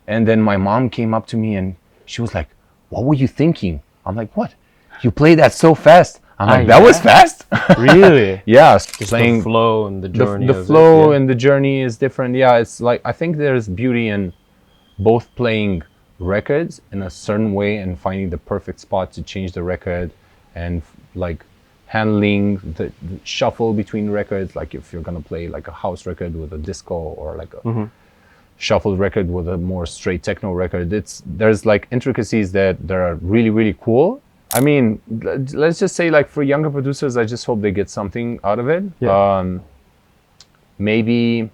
And then my mom came up to me and she was like, "What were you thinking?" I'm like, "What? You played that so fast?" I'm like, "That was fast?" Really? Yeah, Just the flow and the journey. The flow and the journey is different. Yeah, it's like, I think there's beauty in both playing records in a certain way and finding the perfect spot to change the record, and like handling the shuffle between records. Like if you're gonna play like a house record with a disco, or like a shuffled record with a more straight techno record, there's like intricacies that are really, really cool. I mean, let's just say, like, for younger producers, I just hope they get something out of it. Yeah. Maybe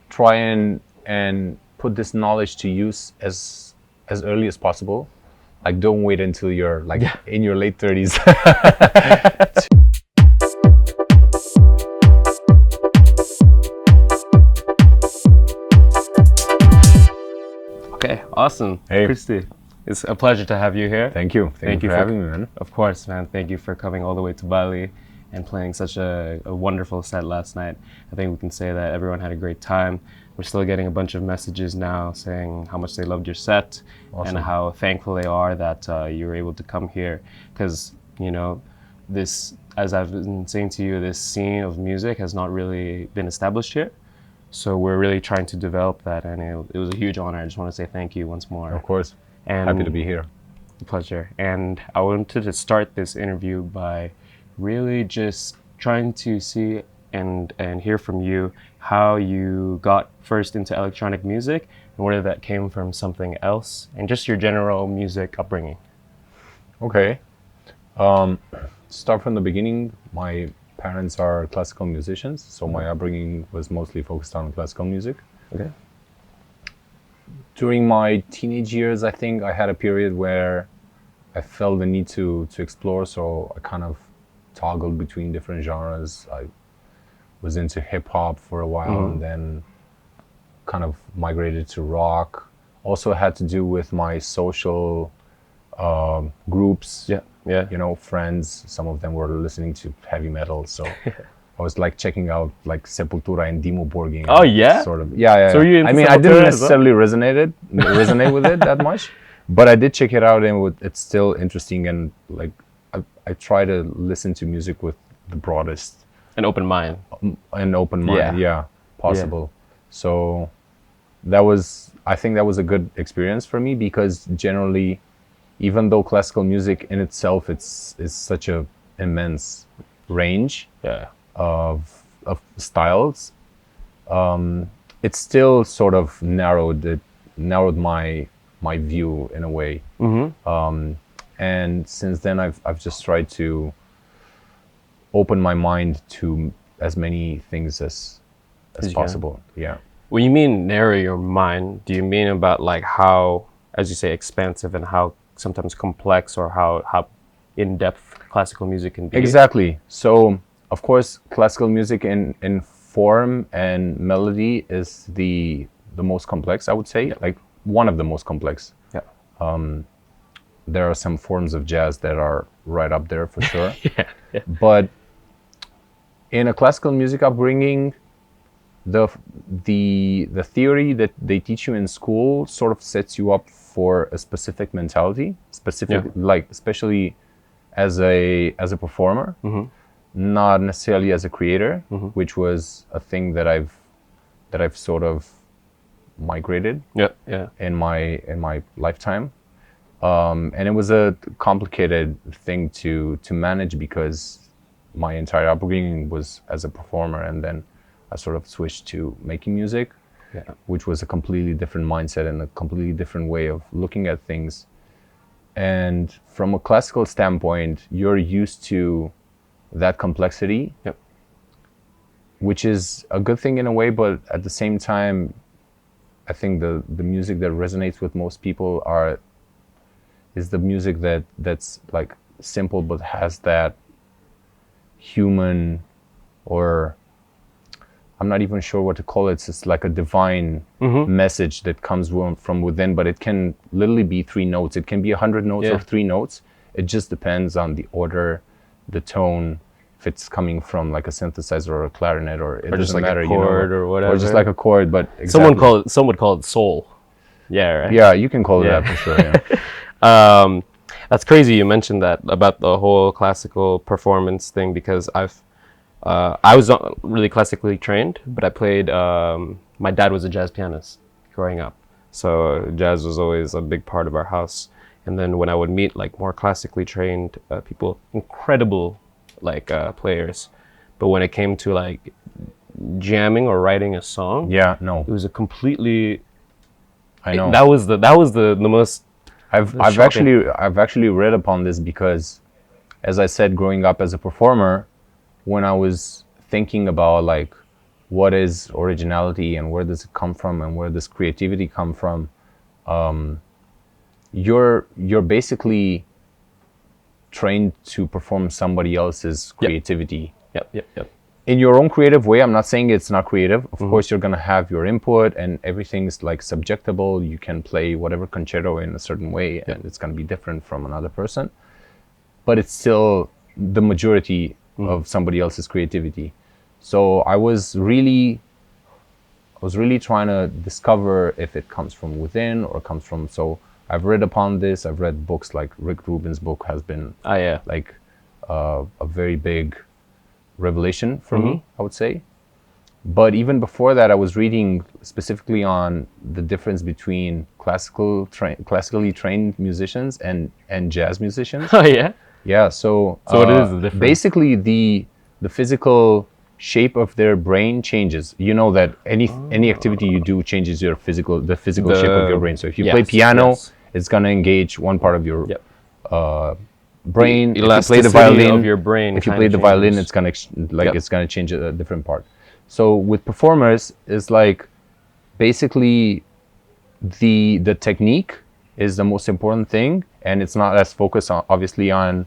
try and put this knowledge to use as early as possible. Like, don't wait until you're like in your late 30s. Okay, awesome. Hey. Cristi, it's a pleasure to have you here. Thank you. Thank you for having me, man. Of course, man. Thank you for coming all the way to Bali and playing such a wonderful set last night. I think we can say that everyone had a great time. We're still getting a bunch of messages now saying how much they loved your set. Awesome. And how thankful they are that you were able to come here. Because, you know, this, as I've been saying to you, this scene of music has not really been established here. So we're really trying to develop that, and it was a huge honor. I just want to say thank you once more. Of course. And happy to be here. Pleasure. And I wanted to start this interview by really just trying to see and hear from you how you got first into electronic music, and whether that came from something else, and just your general music upbringing. Okay. Start from the beginning. My parents are classical musicians, so my upbringing was mostly focused on classical music. Okay. During my teenage years, I think I had a period where I felt the need to explore, so I kind of toggled between different genres. I was into hip hop for a while, and then kind of migrated to rock. Also had to do with my social groups. Yeah. You know, friends, some of them were listening to heavy metal, so I was like checking out like Sepultura and Dimmu Borgir. Oh yeah? Sort of. Yeah. So you I mean, I didn't necessarily resonate with it that much, but I did check it out, and it's still interesting, and like I try to listen to music with the broadest an open mind. Possible. So I think that was a good experience for me, because generally, even though classical music in itself is such a immense range of styles, it still sort of narrowed my view in a way. And since then I've just tried to open my mind to as many things as possible. Yeah. When you mean narrow your mind, do you mean about like how, as you say, expansive and how sometimes complex, or how in-depth classical music can be? Exactly. So of course classical music in form and melody is the most complex, I would say. Like one of the most complex. There are some forms of jazz that are right up there for sure. But in a classical music upbringing, the theory that they teach you in school sort of sets you up for a specific mentality, like especially as a performer, not necessarily as a creator, which was a thing that I've sort of migrated in my lifetime. And it was a complicated thing to manage, because my entire upbringing was as a performer, and then I sort of switched to making music, which was a completely different mindset and a completely different way of looking at things. And from a classical standpoint, you're used to that complexity, which is a good thing in a way, but at the same time, I think the music that resonates with most people is the music that's like simple but has that human, or I'm not even sure what to call it. It's just like a divine message that comes from within, but it can literally be 3 notes. It can be 100 notes or 3 notes. It just depends on the order, the tone, if it's coming from like a synthesizer or a clarinet, or it doesn't just like matter, a chord, or whatever. Or just like a chord, but Some would call it soul. Yeah, right. Yeah, you can call it that for sure. Yeah. That's crazy. You mentioned that about the whole classical performance thing because I was not really classically trained, but I played. My dad was a jazz pianist growing up, so jazz was always a big part of our house. And then when I would meet like more classically trained people, incredible like players, but when it came to like jamming or writing a song, Yeah, no, it was a completely. I know. That was the most. I've actually read upon this because, as I said, growing up as a performer, when I was thinking about like what is originality and where does it come from and where does creativity come from, you're basically trained to perform somebody else's creativity. Yep. In your own creative way. I'm not saying it's not creative. Of course, you're gonna have your input, and everything's like subjectable. You can play whatever concerto in a certain way, and it's gonna be different from another person. But it's still the majority of somebody else's creativity. So I was really trying to discover if it comes from within or comes from. So I've read upon this. I've read books like Rick Rubin's book has been like a very big revelation for me, I would say. But even before that, I was reading specifically on the difference between classically trained musicians and jazz musicians. Oh yeah. Yeah. So what is the difference? Basically, the physical shape of their brain changes. You know that any activity you do changes the physical shape of your brain. So if you play piano, it's gonna engage one part of your brain. The if you play the violin, of your brain. if you play the violin, it's gonna it's gonna change a different part. So with performers, it's like basically the technique is the most important thing, and it's not as focused on obviously on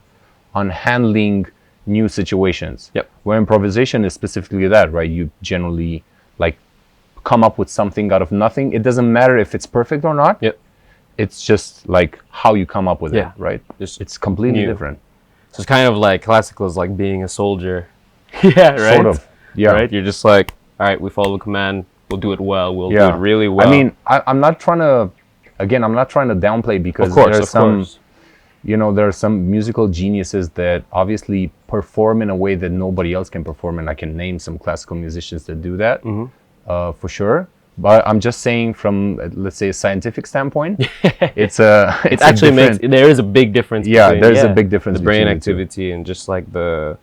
handling new situations. Where improvisation is specifically that, right? You generally like come up with something out of nothing. It doesn't matter if it's perfect or not. It's just like how you come up with it, right? It's completely different. So it's kind of like classical is like being a soldier. Right? Sort of. Yeah. Right? You're just like, all right, we follow the command. We'll do it well. We'll do it really well. I mean, I'm not trying to downplay because there are some musical geniuses that obviously perform in a way that nobody else can perform, and I can name some classical musicians that do that for sure. But I'm just saying from, let's say, a scientific standpoint, it actually there is a big difference. There's a big difference. The brain activity and just like the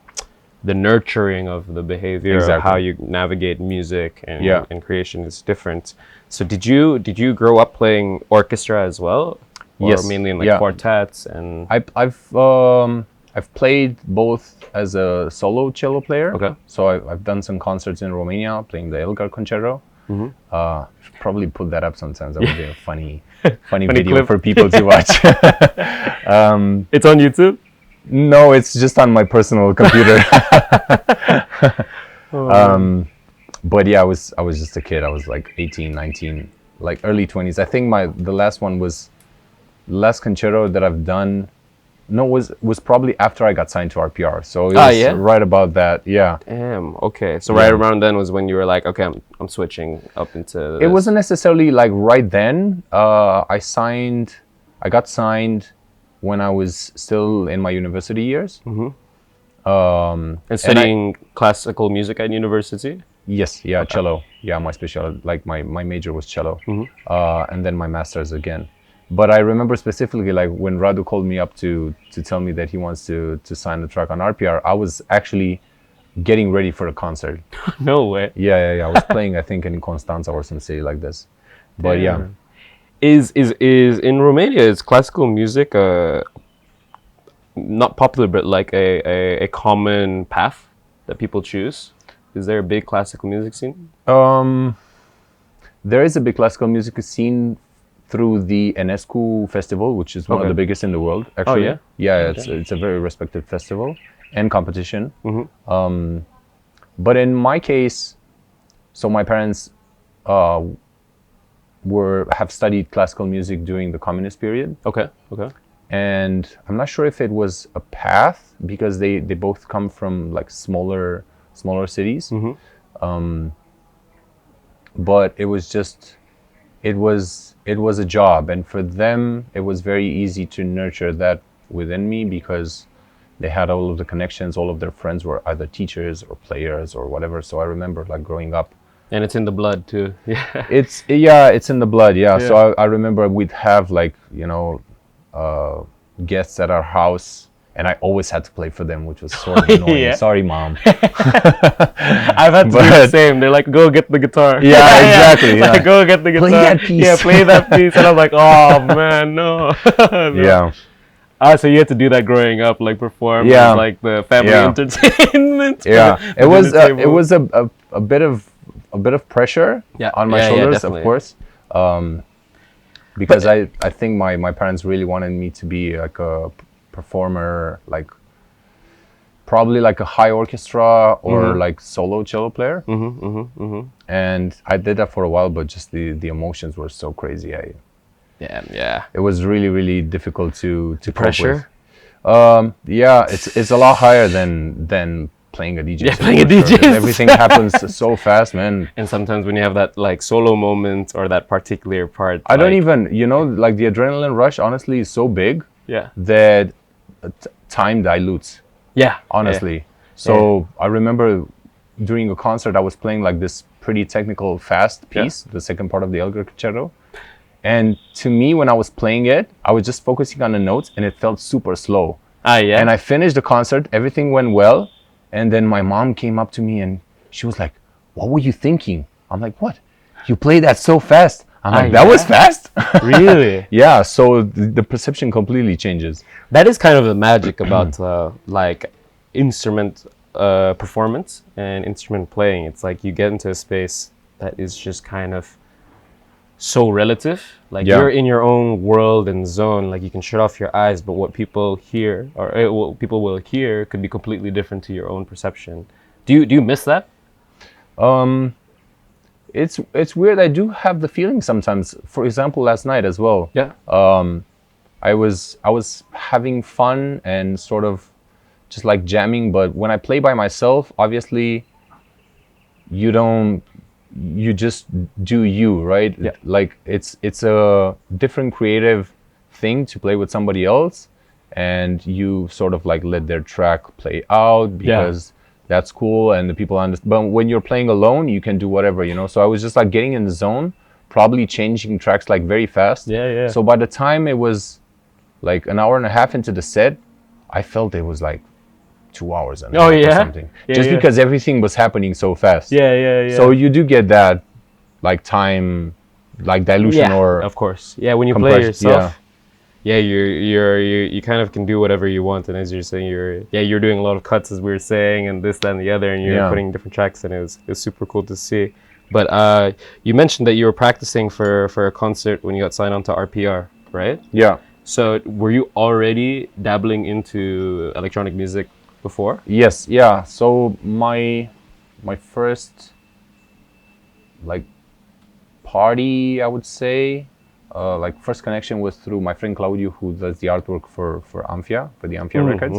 nurturing of the behavior of how you navigate music and creation is different. So did you grow up playing orchestra as well? Or mainly in like quartets and I've played both as a solo cello player. Okay. So I've done some concerts in Romania playing the Elgar Concerto. Should probably put that up sometimes. That would be a funny video clip for people to watch. It's on YouTube? No, it's just on my personal computer. But yeah, I was just a kid. I was like 18, 19, like early 20s. I think the last concerto that I've done was probably after I got signed to RPR. So it was right about that. Yeah. Damn. Okay. So right around then was when you were like, okay, I'm switching up into this. It wasn't necessarily like right then. I got signed when I was still in my university years. And studying classical music at university? Yes. Yeah. Okay. Cello. Yeah. My specialty, like my major was cello. And then my master's again. But I remember specifically, like when Radu called me up to tell me that he wants to sign the track on RPR, I was actually getting ready for a concert. No way. Yeah. I was playing, I think, in Constanța or some city like this. But is in Romania, is classical music not popular, but like a common path that people choose? Is there a big classical music scene? There is a big classical music scene through the Enescu festival, which is one of the biggest in the world, actually. Oh, yeah? It's a very respected festival and competition. But in my case, so my parents have studied classical music during the communist period. Okay. And I'm not sure if it was a path because they both come from like smaller cities. But it was it was a job, and for them it was very easy to nurture that within me because they had all of the connections. All of their friends were either teachers or players or whatever. So I remember like growing up, and it's in the blood too. Yeah, it's in the blood. Yeah. So I remember we'd have like guests at our house, and I always had to play for them, which was sort of annoying. Yeah. Sorry, mom. I've had to do the same. They're like, go get the guitar. Yeah, exactly. Yeah. Like, go get the guitar. Play that piece. Yeah, play that piece. And I'm like, oh man, no. No. Yeah. So you had to do that growing up, like perform, like the family entertainment. Yeah, it was a bit of pressure on my shoulders, of course, because I think my parents really wanted me to be like a performer, like probably like a high orchestra or like solo cello player. And I did that for a while, but just the emotions were so crazy. It was really difficult to pressure. Cope with. It's a lot higher than playing a DJ. Yeah, playing a DJ. Everything happens so fast, man. And sometimes when you have that like solo moment or that particular part, I don't even, like the adrenaline rush honestly is so big that time dilutes. Yeah. Honestly. Yeah. So I remember during a concert I was playing like this pretty technical fast piece, the second part of the Elgar Concerto. And to me, when I was playing it, I was just focusing on the notes and it felt super slow. And I finished the concert, everything went well. And then my mom came up to me and she was like, what were you thinking? I'm like, what? You played that so fast. I'm like, that was fast? Really? Yeah, so the perception completely changes. That is kind of the magic about like instrument performance and instrument playing. It's like you get into a space that is just kind of so relative, like you're in your own world and zone, like you can shut off your eyes, but what people hear or what people will hear could be completely different to your own perception. Do you miss that? It's weird. I do have the feeling sometimes. For example, last night as well. Yeah. I was having fun and sort of just like jamming, but when I play by myself, obviously you just do you, right? Yeah. Like it's a different creative thing to play with somebody else, and you sort of like let their track play out because that's cool and the people understand. But when you're playing alone, you can do whatever, So I was just like getting in the zone, probably changing tracks like very fast. Yeah. So by the time it was like an hour and a half into the set, I felt it was like 2 hours and or something. Because everything was happening so fast. Yeah. So you do get that like time, like dilution or of course. Yeah, when you play yourself, you kind of can do whatever you want, and as you're saying, you're doing a lot of cuts as we were saying, and this, that, and the other, and you're putting different tracks, and it was super cool to see. But you mentioned that you were practicing for a concert when you got signed on to RPR, right? Yeah. So were you already dabbling into electronic music before? Yes, yeah. So my first like party, I would say, like first connection was through my friend Claudio, who does the artwork for Amphia, for the Amphia records,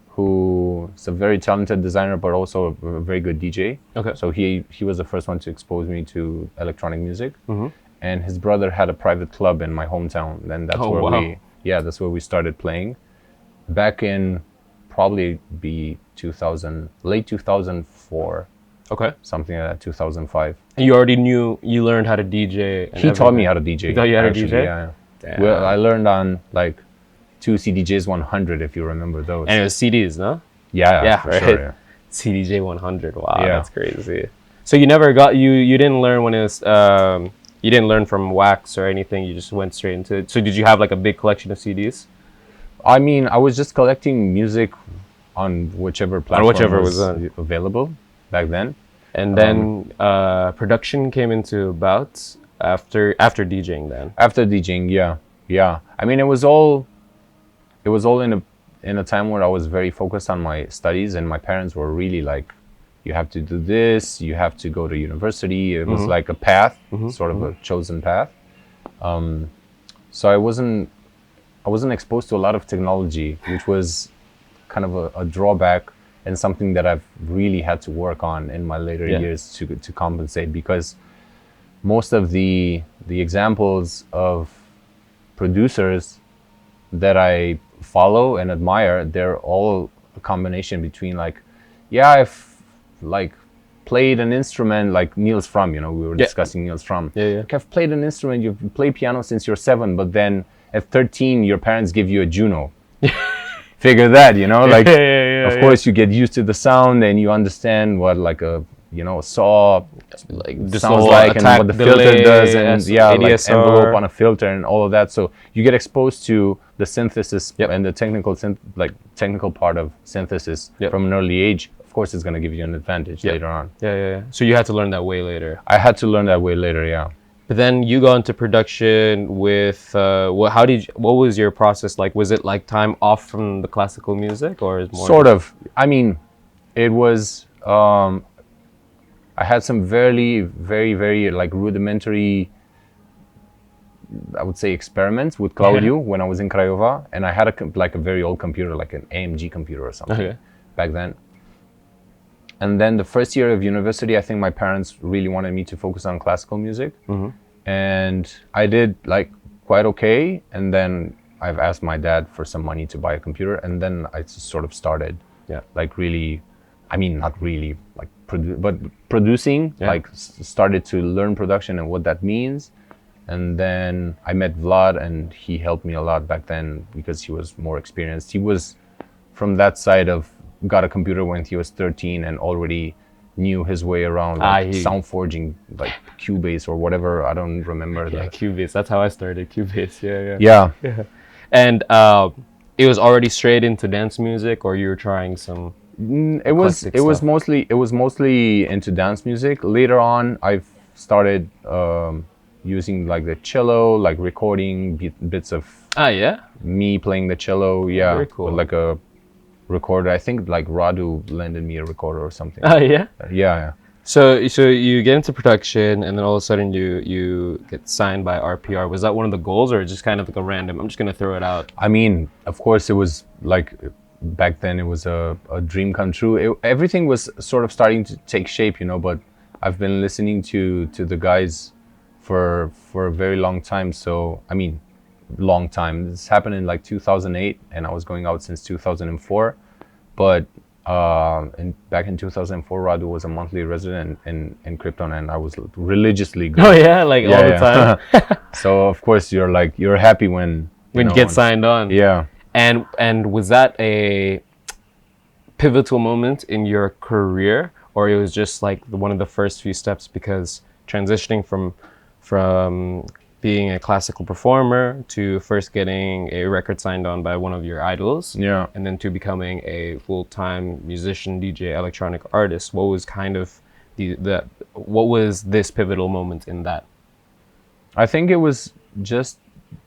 who is a very talented designer, but also a very good DJ. Okay. So he was the first one to expose me to electronic music. And his brother had a private club in my hometown. And that's that's where we started playing. Back in probably be late 2004. Okay. Something like that, 2005. And you already you learned how to DJ? He taught me how to DJ. He taught you how to DJ? Yeah. Well, I learned on like 2 CDJs 100, if you remember those. And it was CDs, no? Yeah, for sure, yeah. CDJ 100, wow, that's crazy. So you never you didn't learn when it was, you didn't learn from wax or anything, you just went straight into it. So did you have like a big collection of CDs? I mean, I was just collecting music on whichever platform was available back then. And then production came into about after DJing then. After DJing, yeah. I mean, it was all in a time where I was very focused on my studies, and my parents were really like, you have to do this, you have to go to university. It was like a path, sort of a chosen path. So I wasn't exposed to a lot of technology, which was kind of a drawback and something that I've really had to work on in my later years to compensate, because most of the examples of producers that I follow and admire, they're all a combination between like, yeah, I've like played an instrument like Niels Fromm, you know, we were discussing Niels Fromm. Yeah. Like, I've played an instrument, you've played piano since you're 7, but then at 13, your parents give you a Juno. Figure that, you know, like, of course you get used to the sound and you understand what like a, you know, saw like sounds like and what the filter does and like envelope on a filter and all of that. So you get exposed to the synthesis and the technical part of synthesis from an early age. Of course, it's going to give you an advantage later on. Yeah. So you had to learn that way later. I had to learn that way later, yeah. But then you got into production with what was your process like? Was it like time off from the classical music, or is more sort of? I mean, it was. I had some very like rudimentary, I would say, experiments with Claudiu when I was in Craiova, and I had a very old computer, like an AMG computer or something back then. And then the first year of university, I think my parents really wanted me to focus on classical music. And I did like quite okay. And then I've asked my dad for some money to buy a computer. And then I just sort of started like really, I mean, not really like but producing, like started to learn production and what that means. And then I met Vlad and he helped me a lot back then because he was more experienced. He was from that side of got a computer when he was 13 and already knew his way around like sound forging, like Cubase or whatever. I don't remember. Cubase. That's how I started. Cubase. Yeah. And it was already straight into dance music, or you were trying some? It was mostly into dance music. Later on, I've started using like the cello, like recording bits of me playing the cello. Yeah, very cool. With like a recorder. I think like Radu lended me a recorder or something. Yeah. So you get into production, and then all of a sudden you get signed by RPR. Was that one of the goals, or just kind of like a random? I'm just gonna throw it out. I mean, of course, it was like back then it was a dream come true. Everything was sort of starting to take shape, you know. But I've been listening to the guys for a very long time. So I mean, long time. This happened in like 2008, and I was going out since 2004. But back in 2004, Radu was a monthly resident in Krypton, and I was religiously going. Oh yeah, like all the time. So of course you're happy when you get signed on. Yeah. And was that a pivotal moment in your career, or it was just like one of the first few steps? Because transitioning from being a classical performer to first getting a record signed on by one of your idols, and then to becoming a full-time musician, DJ, electronic artist, what was kind of what was this pivotal moment in that? I think it was just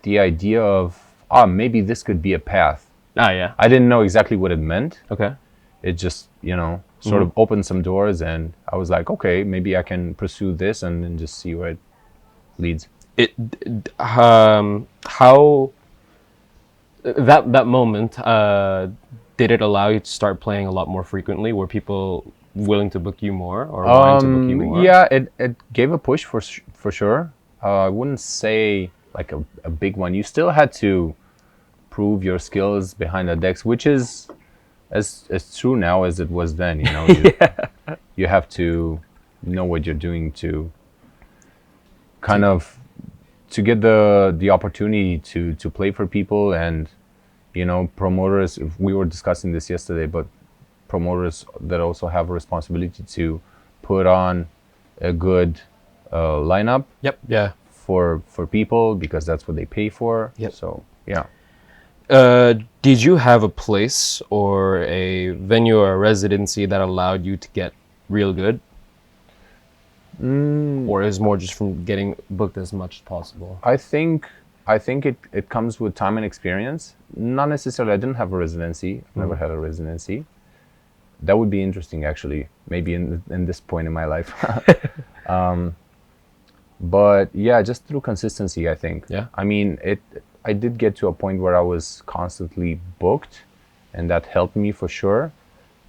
the idea of maybe this could be a path. I didn't know exactly what it meant. Okay. It just, you know, sort of opened some doors, and I was like, okay, maybe I can pursue this and then just see where it leads. How that moment did it allow you to start playing a lot more frequently? Were people willing to book you more, or wanting to book you more? Yeah, it gave a push for sure. I wouldn't say like a big one. You still had to prove your skills behind the decks, which is as true now as it was then. You know, you have to know what you're doing to kind of to get the opportunity to play for people. And you know, promoters, we were discussing this yesterday, but promoters that also have a responsibility to put on a good lineup for people, because that's what they pay for. So did you have a place or a venue or a residency that allowed you to get real good? Or is more just from getting booked as much as possible? I think it comes with time and experience. Not necessarily. I didn't have a residency. Never had a residency. That would be interesting, actually. Maybe in this point in my life. But yeah, just through consistency, I think. Yeah. I mean, I did get to a point where I was constantly booked, and that helped me for sure.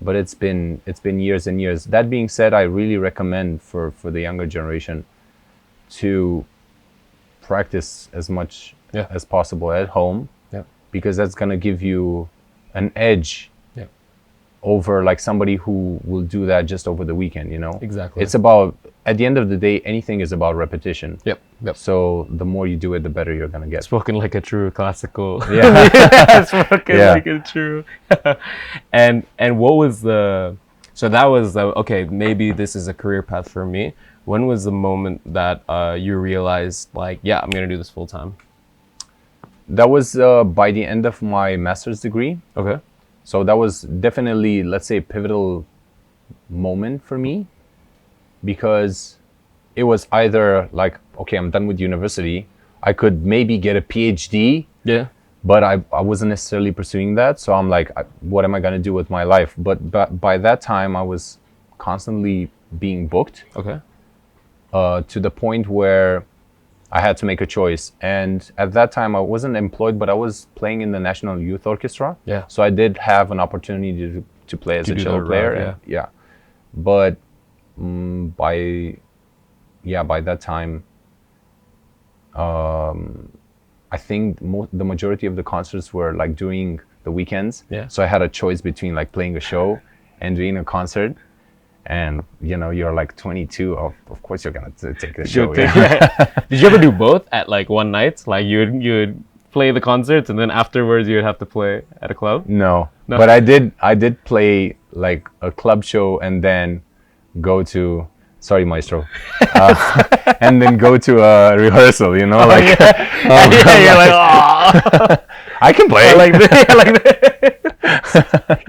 But it's been years and years. That being said, I really recommend for the younger generation, to practice as much Yeah. as possible at home, Yeah. because that's going to give you an edge Yeah. over like somebody who will do that just over the weekend, Exactly. It's about, at the end of the day, anything is about repetition. Yep. So the more you do it, the better you're going to get. Spoken like a true classical. Yeah. Spoken Yeah. like a true. And what was so that was okay, maybe this is a career path for me. When was the moment that you realized, like, yeah, I'm going to do this full time? That was by the end of my master's degree. Okay. So that was definitely, let's say, a pivotal moment for me, because it was either like, okay, I'm done with university. I could maybe get a PhD. Yeah. But I wasn't necessarily pursuing that. So I'm like, what am I going to do with my life? But by that time, I was constantly being booked. Okay. To the point where I had to make a choice. And at that time, I wasn't employed, but I was playing in the National Youth Orchestra. Yeah. So I did have an opportunity to play as a cello player. Route, yeah. But by that time, I think the majority of the concerts were like during the weekends. Yeah. So I had a choice between like playing a show and doing a concert. And you're like 22. Of course, you're gonna take the show. Did you ever do both at like one night? Like you'd play the concerts and then afterwards you'd have to play at a club? No. But I did play like a club show and then go to, sorry, maestro, and then go to a rehearsal. You're like, oh, I can play. I like that.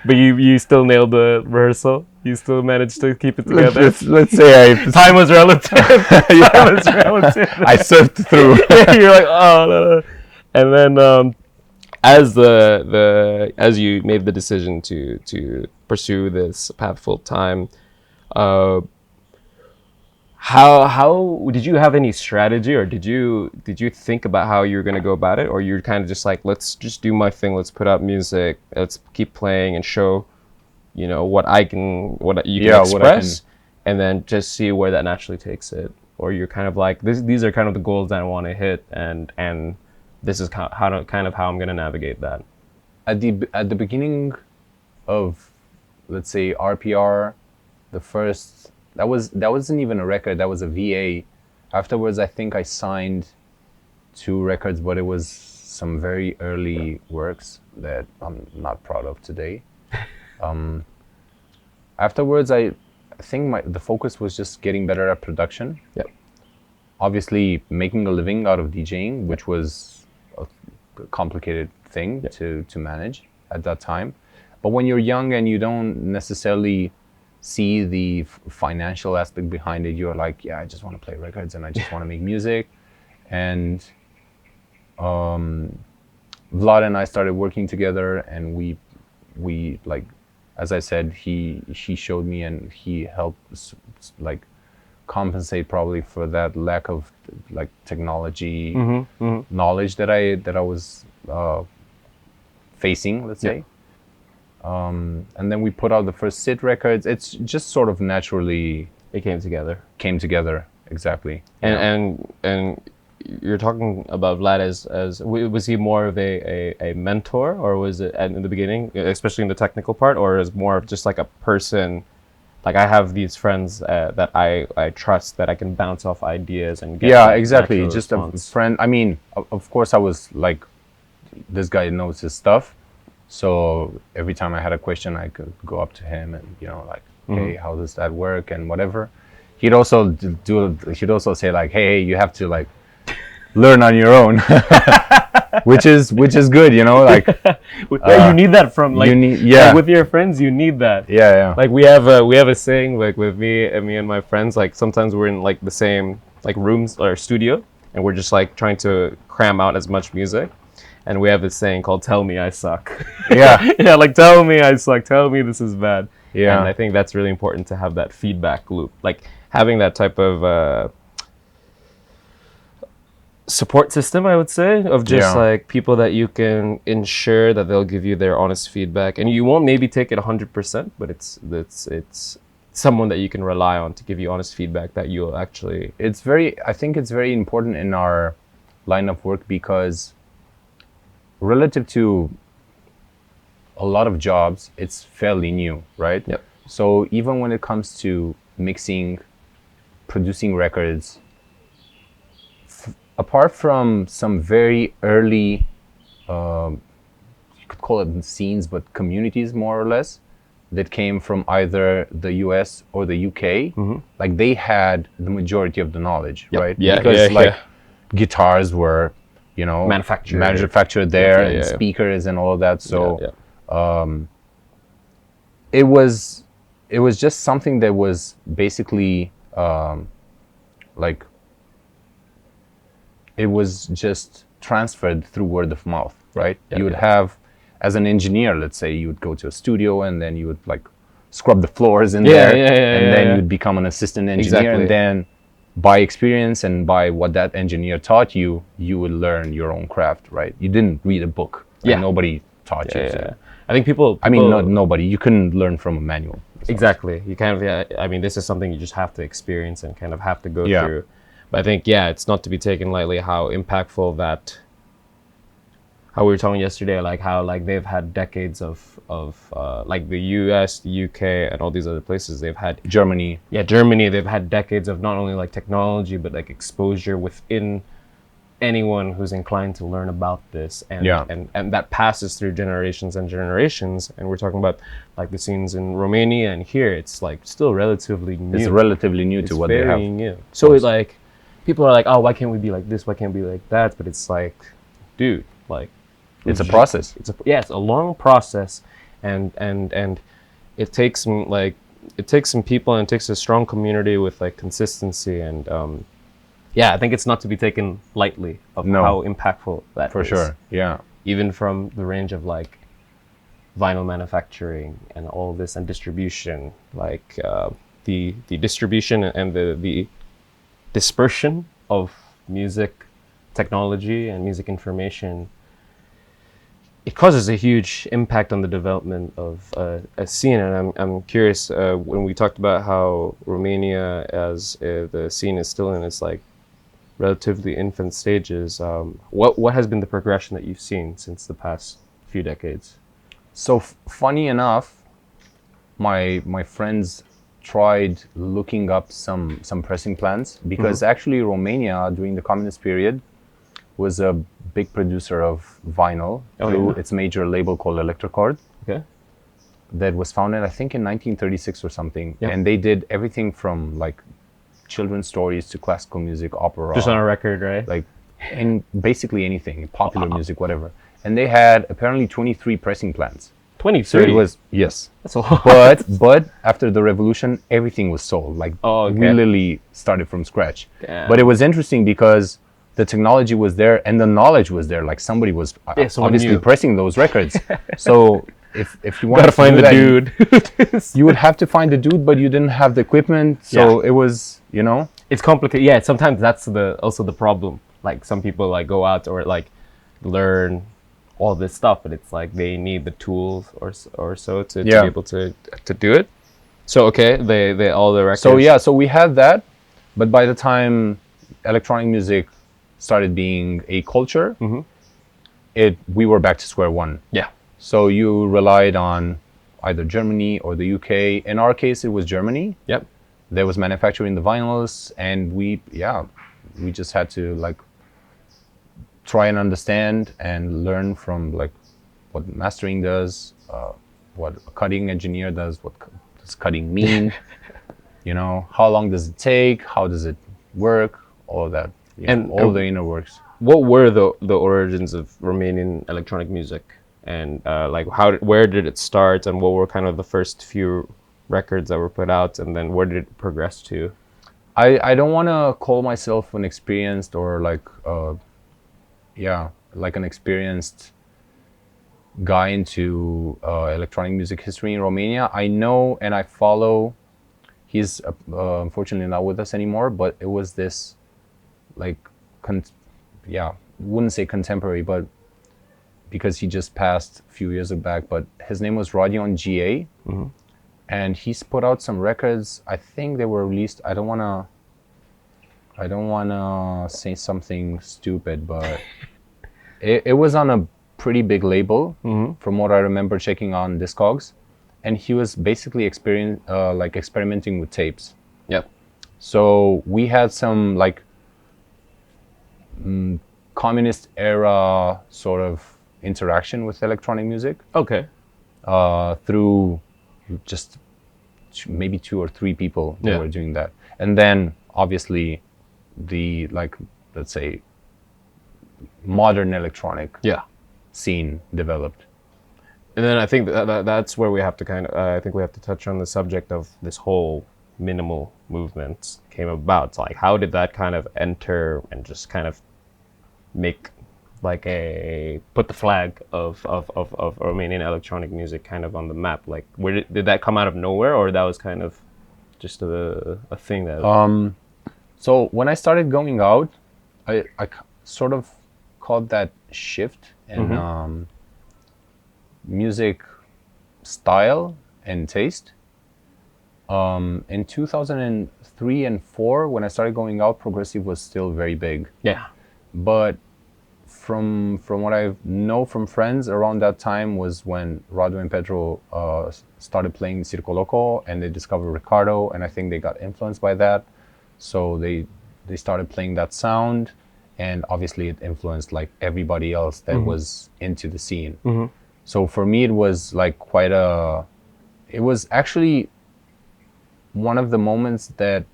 But you still nailed the rehearsal. You still managed to keep it together. Let's say time was relative. Time was relative. I surfed through. You're like, oh no. And then as you made the decision to pursue this path full time, how did you have any strategy, or did you think about how you were going to go about it, or you're kind of just like, let's just do my thing, let's put out music, let's keep playing and show what you can express, and then just see where that naturally takes it? Or you're kind of like, these are kind of the goals that I want to hit, and this is how I'm going to navigate that? At the beginning of, let's say, RPR, the first, that wasn't even a record, that was a VA. Afterwards, I think I signed 2 records, but it was some very early works that I'm not proud of today. Afterwards, I think the focus was just getting better at production. Yep. Obviously, making a living out of DJing, which was a complicated thing to manage at that time. But when you're young and you don't necessarily see the financial aspect behind it, you're like, yeah, I just want to play records and I just want to make music. And Vlad and I started working together, and we like, as I said, he showed me and he helped like compensate probably for that lack of like technology knowledge that I was facing, let's say. And then we put out the first SIT records. It's just sort of naturally It came together. Exactly. And you're talking about Vlad as was he more of a mentor, or was it in the beginning, especially in the technical part, or is more of just like a person? Like, I have these friends that I trust, that I can bounce off ideas and get. Yeah, exactly. Just response. a friend. I mean, of course, I was like, this guy knows his stuff. So every time I had a question, I could go up to him and like, hey, how does that work and whatever. He'd also say like, hey, you have to like learn on your own, which is good, like. You need that from like, like with your friends. You need that. Yeah. Like we have a saying, like with me and my friends. Like sometimes we're in like the same like rooms or studio, and we're just like trying to cram out as much music. And we have this saying called "Tell me I suck." Yeah. Yeah, like tell me I suck. Tell me this is bad. Yeah. And I think that's really important to have that feedback loop, like having that type of support system, I would say, of just like people that you can ensure that they'll give you their honest feedback, and you won't maybe take it 100%, but it's someone that you can rely on to give you honest feedback that you'll actually... I think it's very important in our line of work because relative to a lot of jobs, it's fairly new, right? Yep. So even when it comes to mixing, producing records, apart from some very early, you could call it scenes, but communities more or less, that came from either the US or the UK, like they had the majority of the knowledge, right? Yeah, because guitars were, manufactured there, and speakers and all of that. So it was just something that was basically like it was just transferred through word of mouth, right? You would have, as an engineer, let's say, you would go to a studio and then you would like scrub the floors in there, and then you'd become an assistant engineer, and then by experience and by what that engineer taught you, you would learn your own craft, right? You didn't read a book. Like nobody taught you. So. I think people... I mean, not nobody. You couldn't learn from a manual. So. Exactly. You kind of... I mean, this is something you just have to experience and kind of have to go through. But I think, it's not to be taken lightly how impactful that... How we were talking yesterday, like how like they've had decades of like the US, the UK, and all these other places. They've had Germany. Yeah, Germany. They've had decades of not only like technology, but like exposure within anyone who's inclined to learn about this, and that passes through generations and generations. And we're talking about like the scenes in Romania, and here it's like still relatively new. It's relatively new to what they have. New. So it's like people are like, oh, why can't we be like this? Why can't we be like that? But it's like, dude, like. It's a process. It's a long process, and it takes some people, and it takes a strong community with like consistency, and I think it's not to be taken lightly of how impactful that is. For sure, yeah. Even from the range of like vinyl manufacturing and all this, and distribution, like the distribution and the dispersion of music technology and music information. It causes a huge impact on the development of a scene, and I'm curious, when we talked about how Romania, as the scene is still in its like relatively infant stages, what has been the progression that you've seen since the past few decades? So funny enough, my friends tried looking up some pressing plans, because actually Romania during the communist period was a big producer of vinyl through its major label called Electrocord. Okay. That was founded, I think, in 1936 or something. Yeah. And they did everything from like children's stories to classical music, opera. Just on a record, right? Like, and basically anything, popular music, whatever. And they had apparently 23 pressing plants. 23? So it was, yes. That's a lot. But after the revolution, everything was sold. Like, we literally started from scratch. Damn. But it was interesting because the technology was there and the knowledge was there. Like somebody was obviously pressing those records. So if you want to find the dude, you would have to find the dude, but you didn't have the equipment. So it was, it's complicated. Yeah, sometimes that's also the problem. Like some people like go out or like learn all this stuff, but it's like they need the tools or so to be able to do it. So they all the records. So we had that, but by the time electronic music started being a culture, we were back to square one. Yeah. So you relied on either Germany or the UK. In our case, it was Germany. Yep. There was manufacturing the vinyls, and we just had to like try and understand and learn from like what mastering does, what a cutting engineer does, what does cutting mean, how long does it take, how does it work, all of that. And all the inner works. What were the origins of Romanian electronic music, and where did it start, and what were kind of the first few records that were put out, and then where did it progress to? I don't want to call myself an experienced or like an experienced guy into electronic music history in Romania. I know and I follow. He's unfortunately not with us anymore, but it was this. Wouldn't say contemporary, but because he just passed a few years back, but his name was Rodion G.A. and he's put out some records. I think they were released. I don't wanna say something stupid, but it was on a pretty big label, from what I remember checking on Discogs, and he was basically experimenting with tapes. Yep. So we had some like communist era sort of interaction with electronic music. Okay. Through just maybe 2 or 3 people that were doing that, and then obviously the let's say modern electronic scene developed. And then I think that's where we have to I think we have to touch on the subject of this whole minimal movement came about. Like, how did that kind of enter and just kind of make put the flag of Romanian electronic music kind of on the map? Like, where did that come out of nowhere, or that was kind of just a thing that so when I started going out, I sort of caught that shift in music style and taste. In 2003 and 4, when I started going out, progressive was still very big. Yeah. But from what I know from friends, around that time was when Radu and Pedro started playing Circo Loco, and they discovered Ricardo, and I think they got influenced by that. So they started playing that sound, and obviously it influenced like everybody else that was into the scene. So for me, it was like it was actually one of the moments that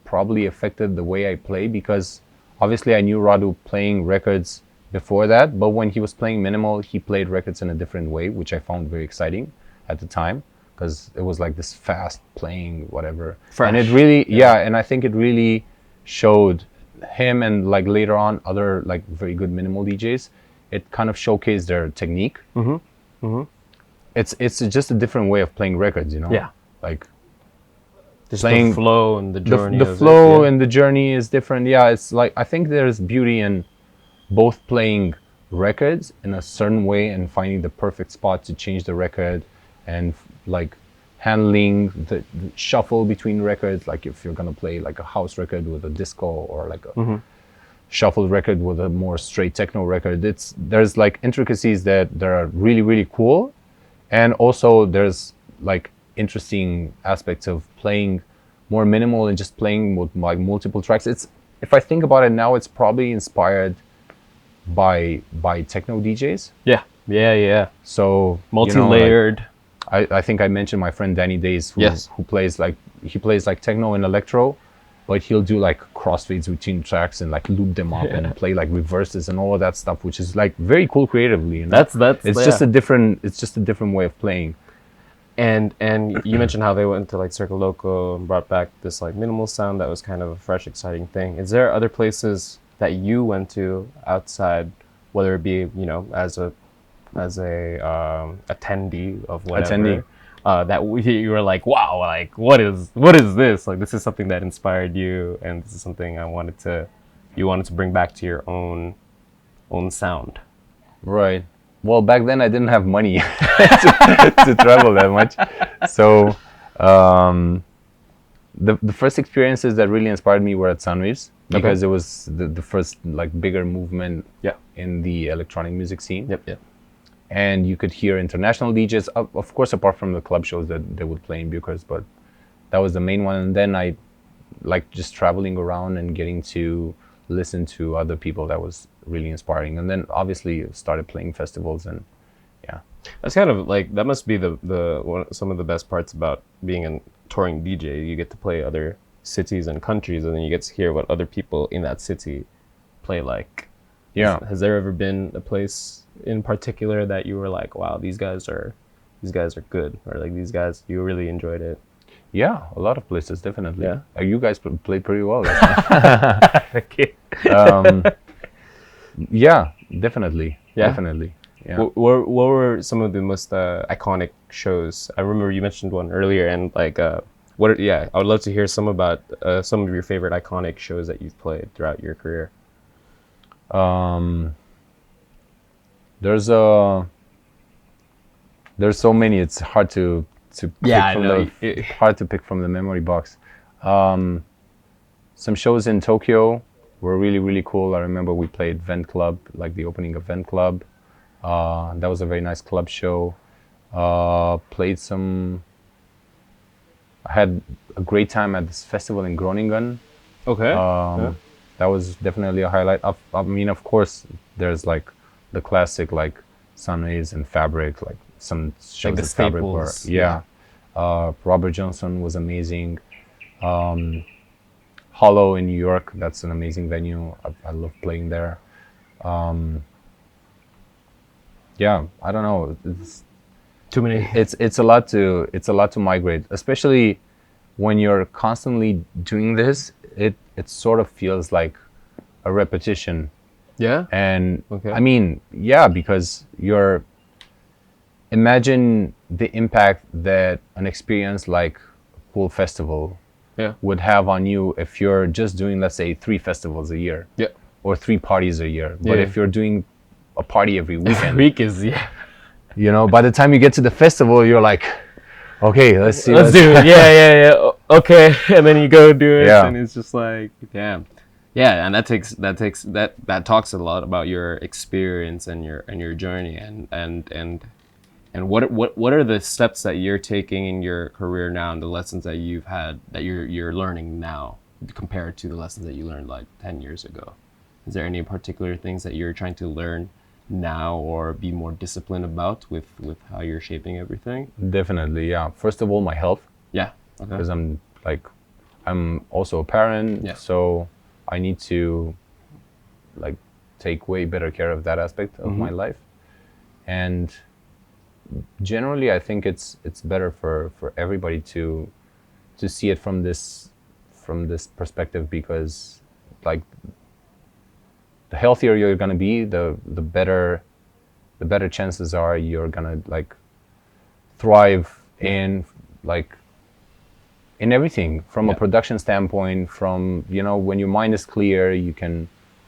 probably affected the way I play, because obviously I knew Radu playing records before that, but when he was playing minimal, he played records in a different way, which I found very exciting at the time, because it was like this fast playing whatever. Fresh. And it really, and I think it really showed him, and like later on other like very good minimal DJs, it kind of showcased their technique. It's just a different way of playing records, you know? Yeah. Like just playing the flow and the journey. The flow and the journey is different. Yeah, it's like, I think there's beauty in both playing records in a certain way and finding the perfect spot to change the record, and like handling the shuffle between records. Like if you're gonna play like a house record with a disco, or like a shuffled record with a more straight techno record, there's like intricacies that are really, really cool. And also there's like interesting aspects of playing more minimal and just playing with like multiple tracks. If I think about it now, it's probably inspired by techno DJs. Yeah. So multi-layered. I think I mentioned my friend Danny Days, who plays like techno and electro, but he'll do like crossfades between tracks and like loop them up and play like reverses and all of that stuff, which is like very cool creatively. You know? It's just a different way of playing. And you mentioned how they went to like Circo Loco and brought back this like minimal sound that was kind of a fresh, exciting thing. Is there other places that you went to outside, whether it be, you know, as a attendee of whatever, that you were like, wow, like what is this? Like, this is something that inspired you, and this is something you wanted to bring back to your own sound. Right. Well, back then I didn't have money to travel that much. So the first experiences that really inspired me were at Sunwaves, because it was the first like bigger movement in the electronic music scene. Yep. And you could hear international DJs, of course, apart from the club shows that they would play in Bucharest, but that was the main one. And then I like just traveling around and getting to listen to other people. That was really inspiring. And then obviously started playing festivals, and that's kind of like, that must be some of the best parts about being a touring DJ. You get to play other cities and countries, and then you get to hear what other people in that city play like. Has there ever been a place in particular that you were like, wow, these guys are good, or like these guys, you really enjoyed it? Yeah, a lot of places, definitely. You guys played pretty well. Thank you. Yeah, definitely. Definitely. Yeah. What were some of the most iconic shows? I remember you mentioned one earlier, and like, I would love to hear some about some of your favorite iconic shows that you've played throughout your career. There's so many, it's hard to to hard to pick from the memory box. Some shows in Tokyo were really, really cool. I remember we played Vent Club, like the opening of Vent Club. That was a very nice club show. Played some. I had a great time at this festival in Groningen. Okay. That was definitely a highlight. I mean, of course, there's like the classic like Sunways and Fabric, like some shows like at Fabric were, yeah. Robert Johnson was amazing. Hollow in New York, that's an amazing venue. I love playing there. Yeah, I don't know. It's too many. It's a lot to migrate, especially when you're constantly doing this. It sort of feels like a repetition. Yeah. And I mean, yeah, because imagine the impact that an experience like a cool festival would have on you if you're just doing, let's say, 3 festivals a year. Yeah. Or 3 parties a year. But if you're doing a party every weekend. Every week is, you know, by the time you get to the festival, you're like, okay, let's do it. Yeah. Okay. And then you go do it. Yeah. And it's just like, damn. Yeah, and that talks a lot about your experience and your journey and what are the steps that you're taking in your career now and the lessons that you've had that you're learning now compared to the lessons that you learned like 10 years ago? Is there any particular things that you're trying to learn now or be more disciplined about with how you're shaping everything? Definitely, yeah. First of all, my health. Yeah. Because I'm also a parent, so I need to like take way better care of that aspect of my life. And generally I think it's better for everybody to see it from this perspective, because like the healthier you're gonna be, the better chances are you're gonna like thrive in like in everything from a production standpoint. From, you know, when your mind is clear, you can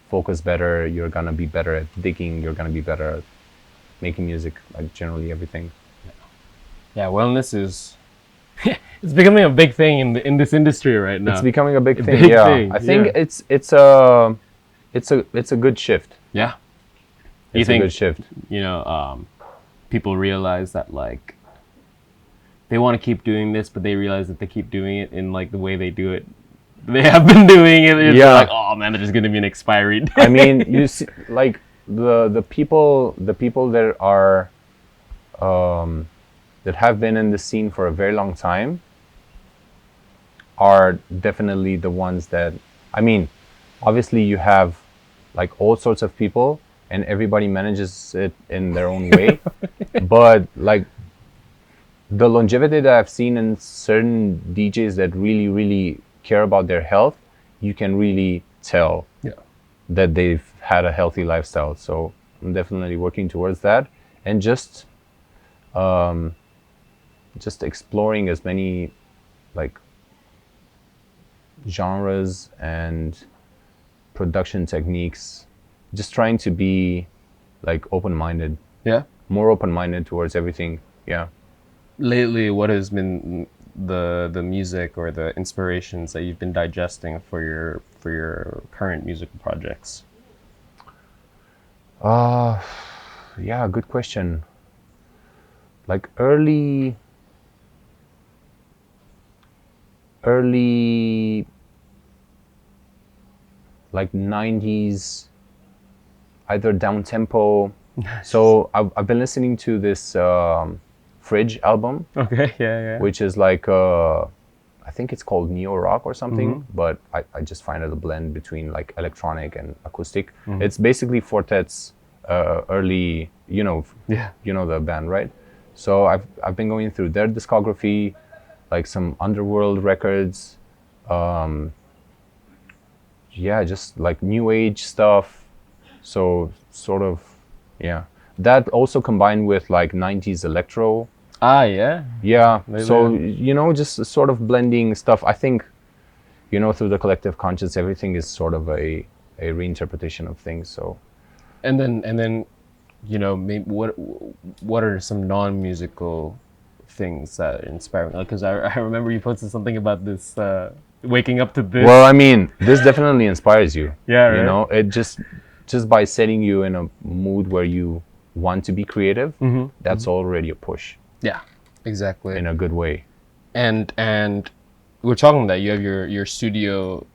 focus better, you're gonna be better at digging, you're gonna be better at making music, like generally everything. Yeah, wellness is it's becoming a big thing in this industry right now. It's becoming a big thing. I think it's a good shift. Yeah. It's a good shift. You know, people realize that like they want to keep doing this, but they realize that they keep doing it in like the way they do it. They have been doing it. It's like, oh man, there's going to be an expiry date. I mean, you see, like the people that are that have been in the scene for a very long time are definitely the ones that, I mean, obviously you have like all sorts of people and everybody manages it in their own way. But like the longevity that I've seen in certain DJs that really, really care about their health, you can really tell that they've had a healthy lifestyle. So I'm definitely working towards that, and just exploring as many like genres and production techniques, just trying to be like open-minded. More open-minded towards everything. Lately, what has been the music or the inspirations that you've been digesting for your current musical projects? Yeah, good question. Like early like 90s, either down tempo. So I've been listening to this Fridge album. Which is like I think it's called neo rock or something, but I just find it a blend between like electronic and acoustic. It's basically Fortet's early, you know the band, right? So I've been going through their discography, like some Underworld records, just like new age stuff. So sort of, that also combined with like 90s electro. So just sort of blending stuff. I think through the collective conscious, everything is sort of a reinterpretation of things. So and then maybe what are some non-musical things that inspire me? Because I remember you posted something about this waking up to this. Well, I mean, this definitely inspires you. Yeah, right. You know, it just by setting you in a mood where you want to be creative, that's already a push. Yeah, exactly. In a good way. And we're talking that you have your studio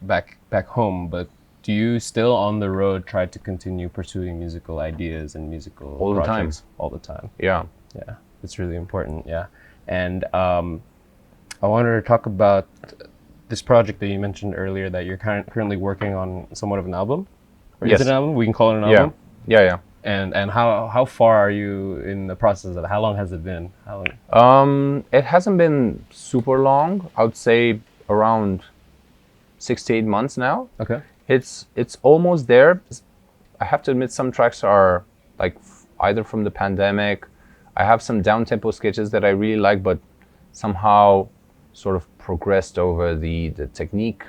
back home, but do you still on the road try to continue pursuing musical ideas and musical all the projects? time? All the time. Yeah. Yeah, it's really important. Yeah, and I wanted to talk about this project that you mentioned earlier that you're currently working on somewhat of an album. Or yes. Is it an album? We can call it an album. Yeah. And how far are you in the process of it? How long has it been? How long? It hasn't been super long. I would say around 6 to 8 months now. Okay. It's almost there. I have to admit some tracks are like either from the pandemic. I have some down-tempo sketches that I really like, but somehow sort of progressed over the technique.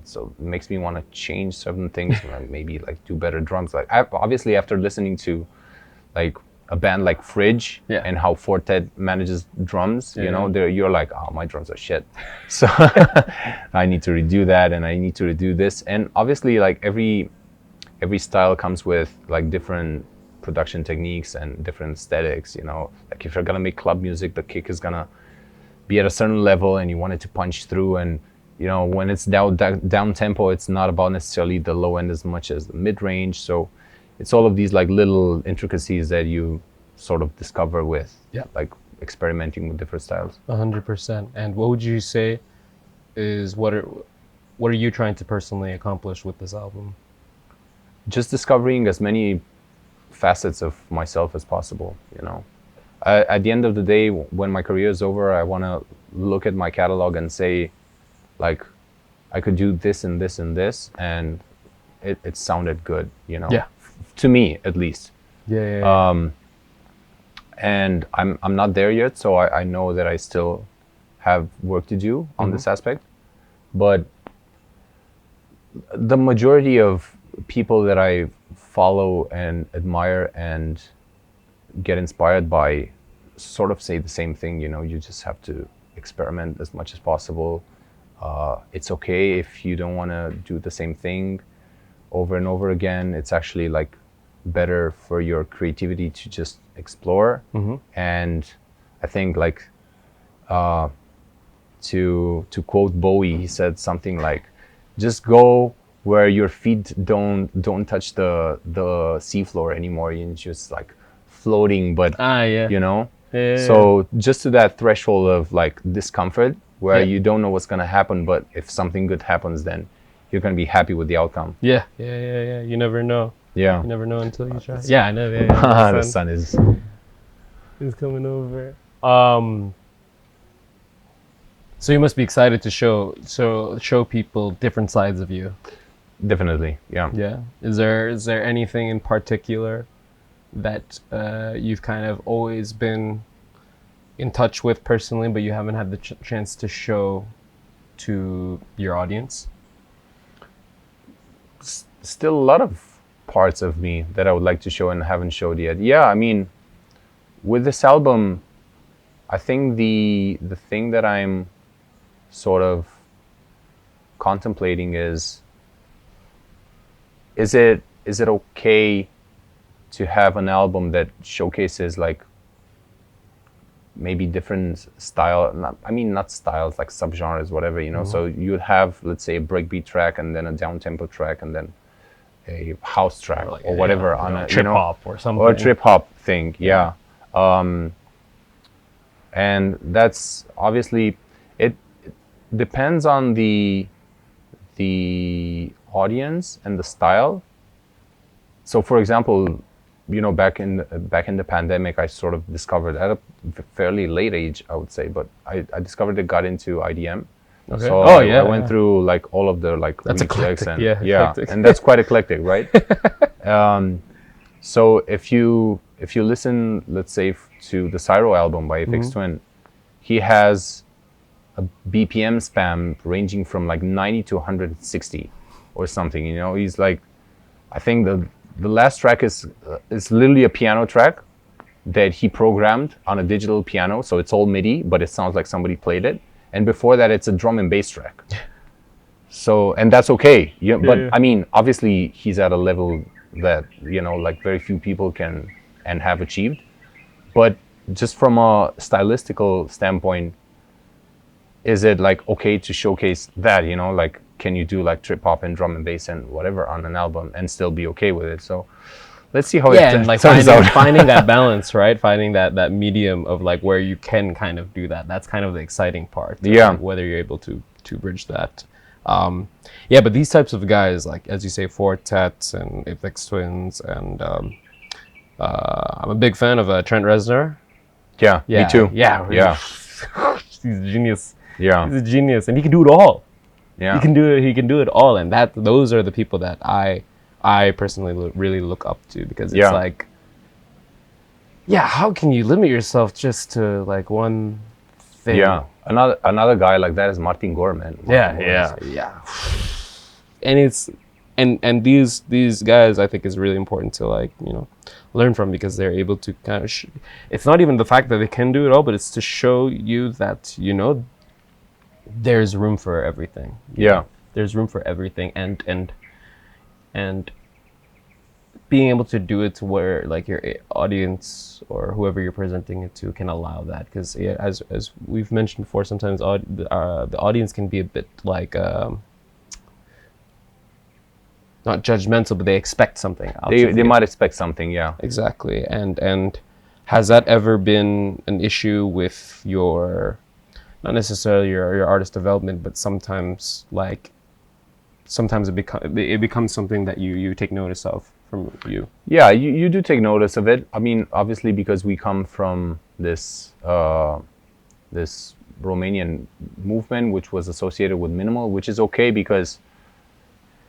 So it makes me want to change certain things, maybe like do better drums. Like obviously after listening to like a band like Fridge and how Fortet manages drums, you know, you're like, oh, my drums are shit. So I need to redo that, and I need to redo this. And obviously like every style comes with like different production techniques and different aesthetics, you know. Like if you're gonna make club music, the kick is gonna be at a certain level and you want it to punch through, and you know, when it's down tempo, it's not about necessarily the low end as much as the mid range. So it's all of these like little intricacies that you sort of discover with like experimenting with different styles. 100%. And what would you say is what are you trying to personally accomplish with this album? Just discovering as many facets of myself as possible, you know. At the end of the day, when my career is over, I want to look at my catalog and say, like, I could do this and this and this, and it sounded good, you know. Yeah. To me, at least. Yeah. And I'm not there yet, so I know that I still have work to do on this aspect. But the majority of people that I follow and admire and get inspired by sort of say the same thing, you know. You just have to experiment as much as possible. It's okay if you don't want to do the same thing over and over again. It's actually like better for your creativity to just explore. And I think like to quote Bowie, he said something like, just go where your feet don't touch the seafloor anymore. You're just like floating, but you know. So just to that threshold of like discomfort where you don't know what's gonna happen, but if something good happens, then you're gonna be happy with the outcome. Yeah. You never know. Yeah. You never know until you try. Yeah, I know. The sun is coming over. So you must be excited to show people different sides of you. Definitely, yeah. Yeah. Is there anything in particular that you've kind of always been in touch with personally, but you haven't had the chance to show to your audience? Still a lot of parts of me that I would like to show and haven't showed yet. Yeah, I mean, with this album, I think the thing that I'm sort of contemplating is it okay to have an album that showcases like maybe different style, not styles, like subgenres, whatever, you know. So you'd have, let's say, a breakbeat track and then a down-tempo track and then a house track or whatever on a trip hop or something. Or a trip hop thing, yeah. And that's obviously, it depends on the audience and the style. So for example, you know, back in the pandemic, I sort of discovered at a fairly late age, I would say, but I discovered it, got into IDM. Okay. So I went through like all of the like that's eclectic, and eclectic. And that's quite eclectic, right? So if you listen, let's say, to the Cyro album by Aphex Twin, he has a BPM span ranging from like 90 to 160 or something. You know, he's like, I think the last track is literally a piano track, that he programmed on a digital piano, so it's all MIDI, but it sounds like somebody played it. And before that, it's a drum and bass track. So, and that's okay. But I mean, obviously, he's at a level that, you know, like very few people can and have achieved. But just from a stylistical standpoint, is it like okay to showcase that, you know, like can you do like trip hop and drum and bass and whatever on an album and still be okay with it? So let's see how it and like turns out. finding that balance, right? Finding that medium of like where you can kind of do that. That's kind of the exciting part. Yeah. Like, whether you're able to bridge that. Yeah, but these types of guys, like as you say, Fortet and Apex Twins, and I'm a big fan of Trent Reznor. Yeah, me too. Yeah. He's a genius. Yeah. He's a genius, and he can do it all. Yeah. He can do it all, and those are the people that I personally really look up to, because it's like, yeah, how can you limit yourself just to like one thing? Yeah. Another guy like that is Martin Gorman. Yeah. And it's and these guys, I think, is really important to like, you know, learn from, because they're able to kind of it's not even the fact that they can do it all, but it's to show you that, you know, there's room for everything. Yeah. There's room for everything, and being able to do it to where like your audience or whoever you're presenting it to can allow that, because as we've mentioned before, sometimes the audience can be a bit like not judgmental, but they expect something out of you. They might expect something, yeah. Exactly. And has that ever been an issue with your, not necessarily your artist development, but sometimes it becomes something that you take notice of from you? Yeah, you do take notice of it. I mean, obviously, because we come from this this Romanian movement, which was associated with minimal, which is okay, because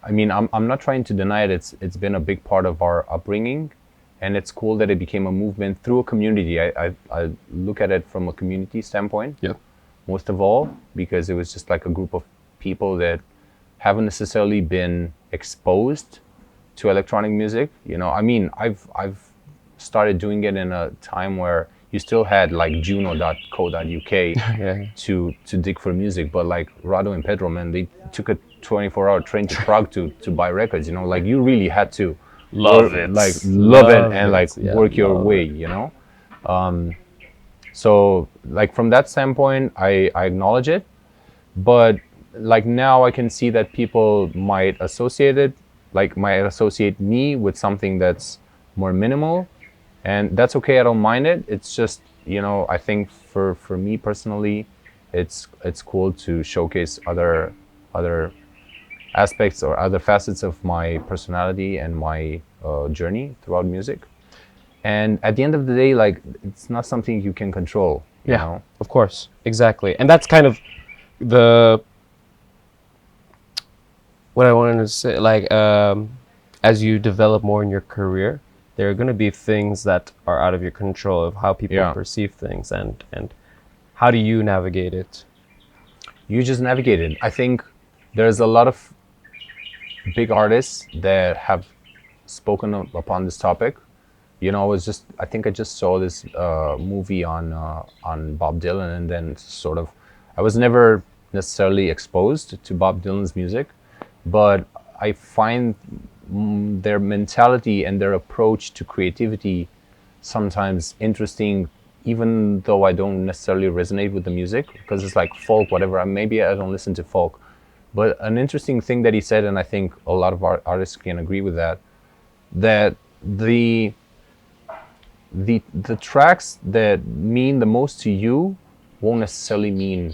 I mean, I'm not trying to deny it. It's been a big part of our upbringing, and it's cool that it became a movement through a community. I look at it from a community standpoint. Yeah. Most of all, because it was just like a group of people that haven't necessarily been exposed to electronic music. You know, I mean, I've started doing it in a time where you still had like juno.co.uk to dig for music, but like Rado and Pedro, man, they took a 24-hour train to Prague to buy records. You know, like you really had to love it and like work your way. You know, so like from that standpoint, I acknowledge it, but like now I can see that people might associate me with something that's more minimal, and that's okay. I don't mind it. It's just, you know, I think for me personally, it's cool to showcase other aspects or other facets of my personality and my journey throughout music. And at the end of the day, like, it's not something you can control. You know? Of course, exactly. And that's kind of what I wanted to say. Like, as you develop more in your career, there are going to be things that are out of your control of how people perceive things, and how do you navigate it? You just navigate it. I think there's a lot of big artists that have spoken upon this topic. You know, I think I just saw this movie on Bob Dylan, and then sort of, I was never necessarily exposed to Bob Dylan's music, but I find their mentality and their approach to creativity sometimes interesting, even though I don't necessarily resonate with the music, because it's like folk, whatever. Maybe I don't listen to folk. But an interesting thing that he said, and I think a lot of our artists can agree with that the tracks that mean the most to you won't necessarily mean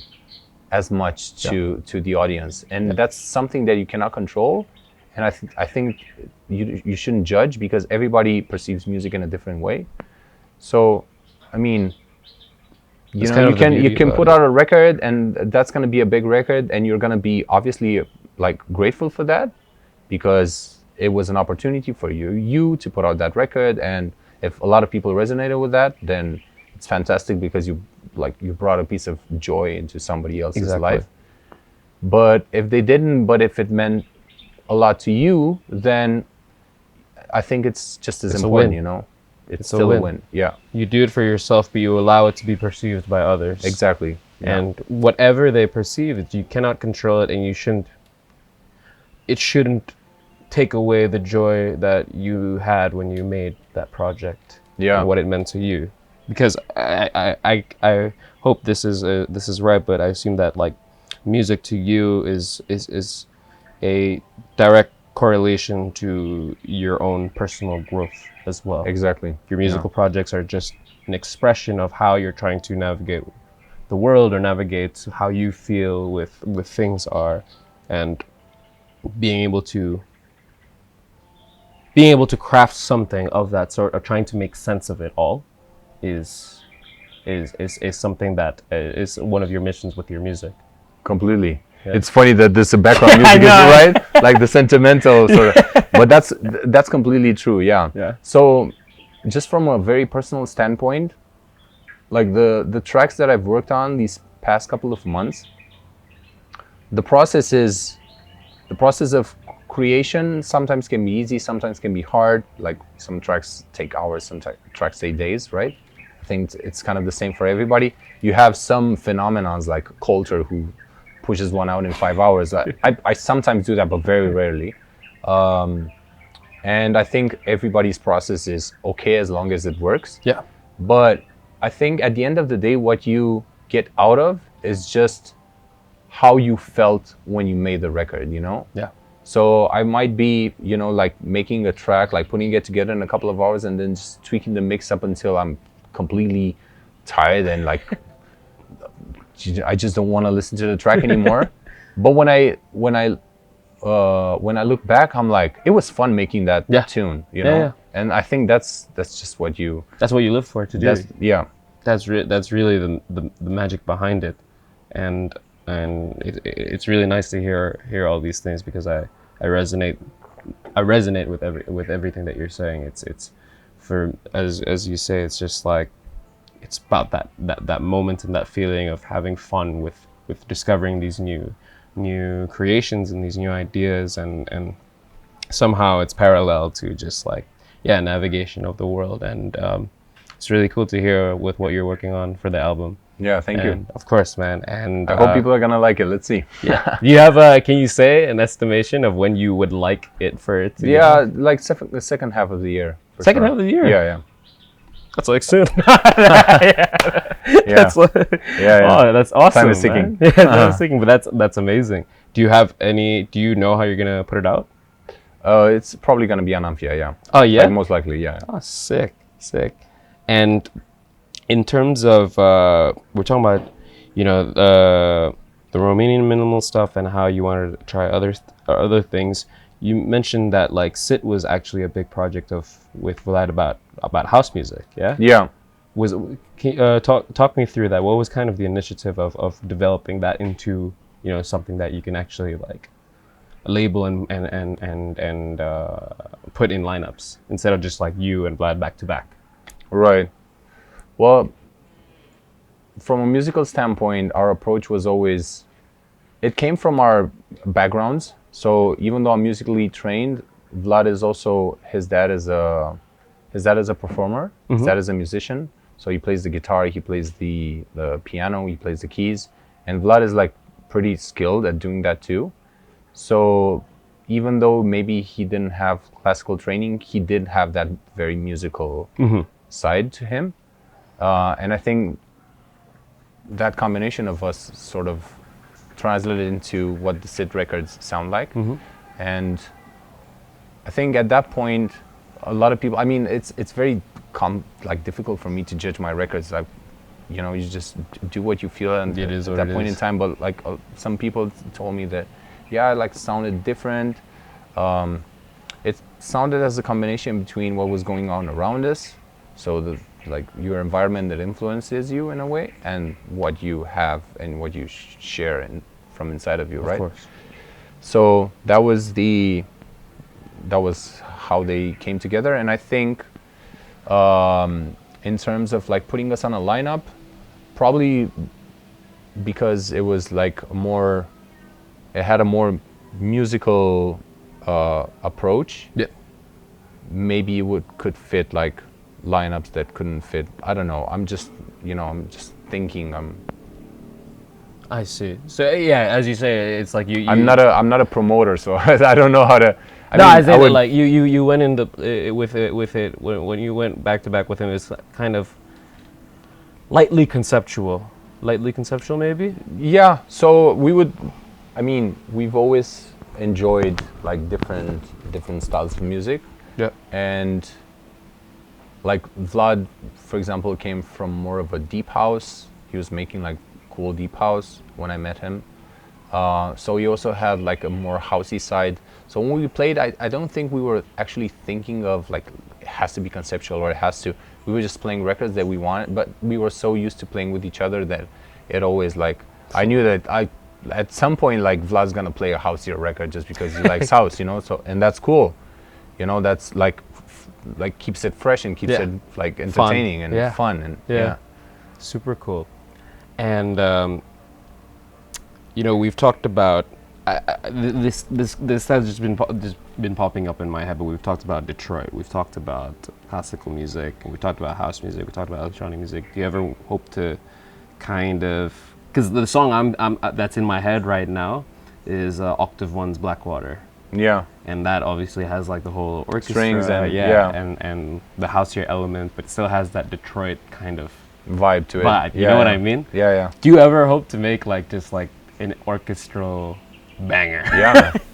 as much to the audience, and that's something that you cannot control. And I think you shouldn't judge, because everybody perceives music in a different way. So, I mean, you can put out a record, and that's going to be a big record, and you're going to be obviously like grateful for that, because it was an opportunity for you to put out that record. And if a lot of people resonated with that, then it's fantastic, because you brought a piece of joy into somebody else's life. But if they didn't, but if it meant a lot to you, then I think it's just as important, you know? it's still a win. Yeah, you do it for yourself, but you allow it to be perceived by others. exactly. Yeah. And whatever they perceive, you cannot control it, and it shouldn't take away the joy that you had when you made that project. Yeah. And what it meant to you. Because I hope this is right, but I assume that like music to you is a direct correlation to your own personal growth as well. Exactly. Your musical projects are just an expression of how you're trying to navigate the world or navigate how you feel with things are, and being able to craft something of that sort, or trying to make sense of it all, is something that is one of your missions with your music. Completely. Yeah. It's funny that this background music is right, like the sentimental sort of, but that's completely true. Yeah. Yeah. So, just from a very personal standpoint, like the tracks that I've worked on these past couple of months, the process of creation sometimes can be easy, sometimes can be hard. Like some tracks take hours, some tracks take days, right? I think it's kind of the same for everybody. You have some phenomenons like Coulter who pushes one out in 5 hours. I sometimes do that, but very rarely. And I think everybody's process is okay as long as it works. Yeah. But I think at the end of the day, what you get out of is just how you felt when you made the record, you know? Yeah. So I might be, you know, like making a track, like putting it together in a couple of hours and then just tweaking the mix up until I'm completely tired and like I just don't want to listen to the track anymore. But when I look back, I'm like, it was fun making that tune, you know. Yeah. And I think that's just what you live for to do. Yeah. That's really the magic behind it, and it's really nice to hear all these things, because I resonate with everything that you're saying. It's for as you say, it's just like, it's about that moment and that feeling of having fun with discovering these new creations and these new ideas, and somehow it's parallel to just like navigation of the world. And it's really cool to hear with what you're working on for the album. Yeah, thank you. Of course, man. And I hope people are gonna like it. Let's see. Yeah. Do you have can you say an estimation of when you would like it for it to like the second half of the year. Second half of the year? Yeah. That's like soon. That's Oh, that's awesome. Time is ticking. Time is ticking, but that's amazing. Do you know how you're gonna put it out? It's probably gonna be on Amphia, yeah. Oh yeah? Like, most likely, yeah. Oh, sick. And in terms of we're talking about, you know, the Romanian minimal stuff and how you wanted to try other things. You mentioned that like Sit was actually a big project with Vlad about house music, yeah? Yeah. Talk me through that. What was kind of the initiative of developing that into, you know, something that you can actually like label and put in lineups instead of just like you and Vlad back to back? Right. Well, from a musical standpoint, our approach was always, it came from our backgrounds. So even though I'm musically trained, Vlad is also, his dad is a performer. Mm-hmm. His dad is a musician. So he plays the guitar, he plays the piano, he plays the keys. And Vlad is like pretty skilled at doing that too. So even though maybe he didn't have classical training, he did have that very musical side to him. And I think that combination of us sort of translated into what the Sit records sound like. Mm-hmm. And I think at that point, a lot of people, I mean, it's very difficult for me to judge my records. Like, you know, you just do what you feel and at that point in time. But like some people told me that, like sounded different. It sounded as a combination between what was going on around us, so like your environment that influences you in a way, and what you have and what you share from inside of you, right? Of course. So that was how they came together. And I think in terms of like putting us on a lineup, probably because it was like it had a more musical approach. Yeah. Maybe it could fit like lineups that couldn't fit. I don't know. I'm just thinking. I see. So yeah, as you say, it's like you. I'm not a promoter, so I don't know how to. I say that like you went in with it when you went back to back with him. It's kind of lightly conceptual maybe. Yeah. So we've always enjoyed like different styles of music. Yeah. And like Vlad, for example, came from more of a deep house. He was making like cool deep house when I met him. So he also had like a more housey side. So when we played, I don't think we were actually thinking of like it has to be conceptual or it has to. We were just playing records that we wanted, but we were so used to playing with each other that it always like I knew that at some point like Vlad's gonna play a houseier record just because he likes house, So and that's cool, That's like keeps it fresh and keeps it like entertaining and fun and super cool. And we've talked about this has just been popping up in my head, but we've talked about Detroit, we've talked about classical music, and we talked about house music, we talked about electronic music. Do you ever hope to kind of, because the song I'm that's in my head right now is Octave One's Blackwater. Yeah. And that obviously has like the whole orchestra, strings and the houseier element, but it still has that Detroit kind of vibe to it. You know what I mean? Yeah. Do you ever hope to make like just like an orchestral banger?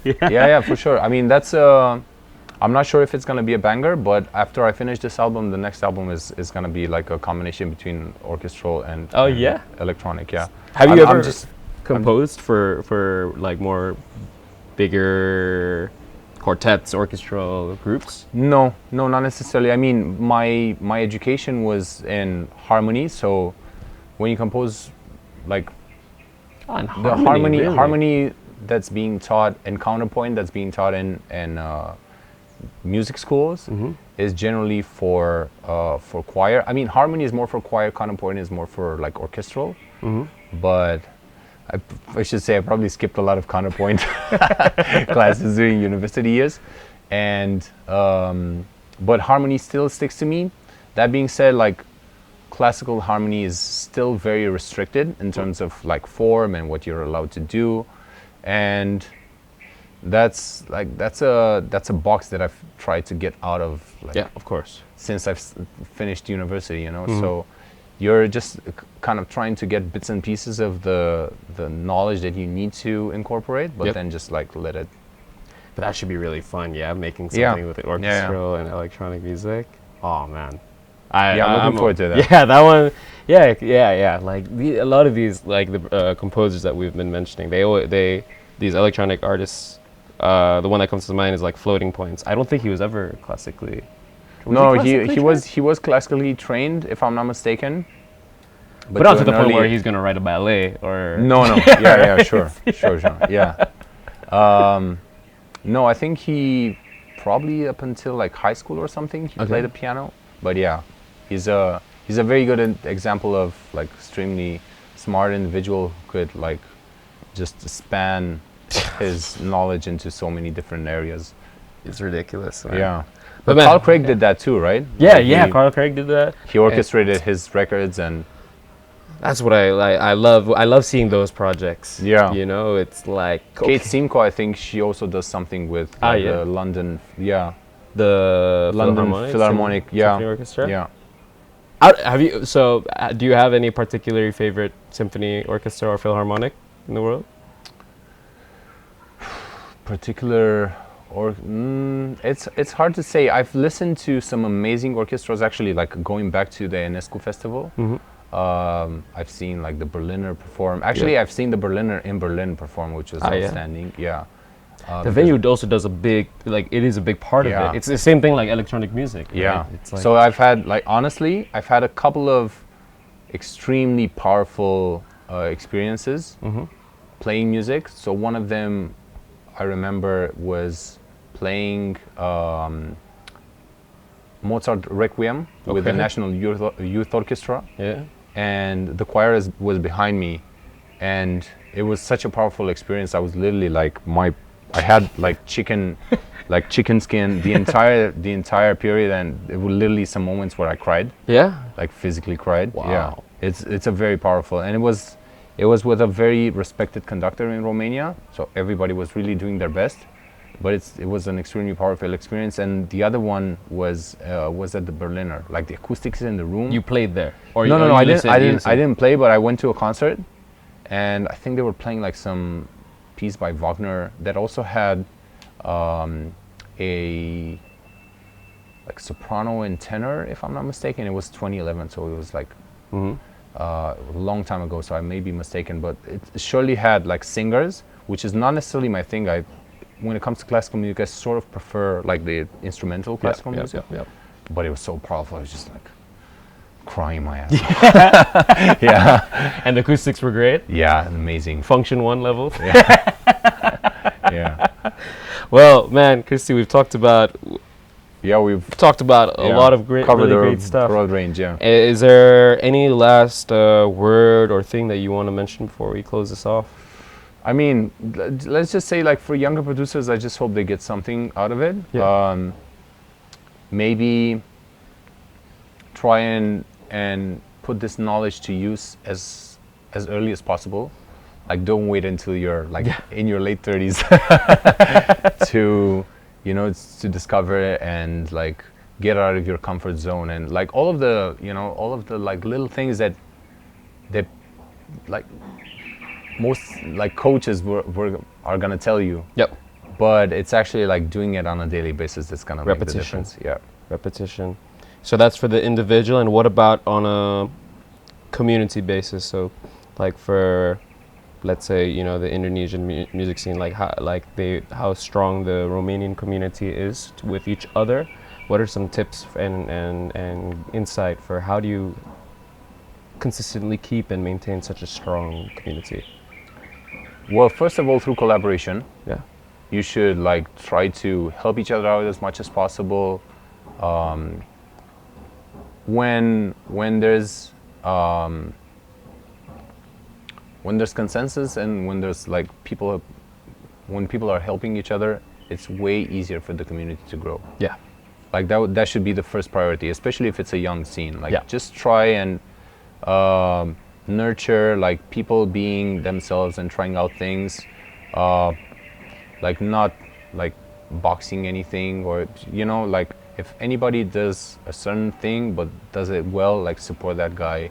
Yeah, for sure. I mean, that's I'm not sure if it's gonna be a banger, but after I finish this album, the next album is gonna be like a combination between orchestral and electronic. Yeah. Have you ever composed for like more bigger quartets, orchestral groups? No, not necessarily. I mean, my education was in harmony, so when you compose like the harmony that's being taught and counterpoint that's being taught in music schools is generally for choir. I mean, harmony is more for choir, counterpoint is more for like orchestral. But I should say I probably skipped a lot of counterpoint classes during university years, and but harmony still sticks to me. That being said, like classical harmony is still very restricted in terms of like form and what you're allowed to do, and that's a box that I've tried to get out of. Like, of course. Since I've finished university, So you're just kind of trying to get bits and pieces of the knowledge that you need to incorporate, but then just like let it. But that should be really fun, making something with the orchestral and electronic music. Oh man. I'm looking forward to that. Yeah, that one. Yeah. Like a lot of these, like the composers that we've been mentioning, these electronic artists. The one that comes to mind is like Floating Points. I don't think he was ever classically. He was classically trained, if I'm not mistaken. But not to the point where he's gonna write a ballet or. No. Sure. Yeah. No, I think he probably up until like high school or something he played the piano. But yeah, he's a very good example of like extremely smart individual who could like just span his knowledge into so many different areas. It's ridiculous, man. Yeah. But Carl Craig did that too, right? Carl Craig did that. He orchestrated his records, and that's what I like. I love seeing those projects. Yeah. It's like Kate Simcoe, I think she also does something with the London, the London Philharmonic, Symphony Orchestra. Yeah. Do you have any particularly favorite symphony orchestra or philharmonic in the world? It's hard to say. I've listened to some amazing orchestras actually, like going back to the UNESCO festival. I've seen like the Berliner perform. Actually, I've seen the Berliner in Berlin perform, which was outstanding. Yeah. The venue also does it is a big part of it. It's the same thing like electronic music. Right? Yeah. It's like so I've had a couple of extremely powerful experiences playing music. So one of them I remember was playing Mozart Requiem with the National Youth Orchestra. Yeah. And the choir was behind me, and it was such a powerful experience. I was literally like I had like chicken like chicken skin, the entire period, and there were literally some moments where I cried. Yeah. Like physically cried. Wow. Yeah. It's a very powerful, and it was with a very respected conductor in Romania, so everybody was really doing their best. But it was an extremely powerful experience, and the other one was at the Berliner. Like the acoustics in the room. You played there? Or No, I didn't play, but I went to a concert, and I think they were playing like some piece by Wagner that also had a like soprano and tenor, if I'm not mistaken. It was 2011, so it was like a long time ago. So I may be mistaken, but it surely had like singers, which is not necessarily my thing. When it comes to classical music, I sort of prefer like the instrumental classical music. But it was so powerful. I was just like crying my ass off. Yeah. And the acoustics were great? Yeah, amazing. Function 1 level? Yeah. Yeah. Well, man, Cristi, we've talked about a lot of great, really great stuff. Broad range, yeah. Is there any last word or thing that you want to mention before we close this off? I mean, let's just say, like, for younger producers, I just hope they get something out of it. Yeah. Maybe try and put this knowledge to use as early as possible. Like, don't wait until you're like in your late 30s to discover it and like get out of your comfort zone, and like all of the like little things that like most like coaches are gonna tell you. Yep. But it's actually like doing it on a daily basis that's gonna make the difference. Yeah. Repetition. So that's for the individual. And what about on a community basis? So like for, let's say, the Indonesian music scene, like how strong the Romanian community is with each other. What are some tips and insight for how do you consistently keep and maintain such a strong community? Well, first of all, through collaboration. Yeah. You should like try to help each other out as much as possible. When there's consensus and when there's like when people are helping each other, it's way easier for the community to grow. Yeah. Like that should be the first priority, especially if it's a young scene. Like just try and nurture like people being themselves and trying out things. Like not like boxing anything, or like if anybody does a certain thing but does it well, like support that guy.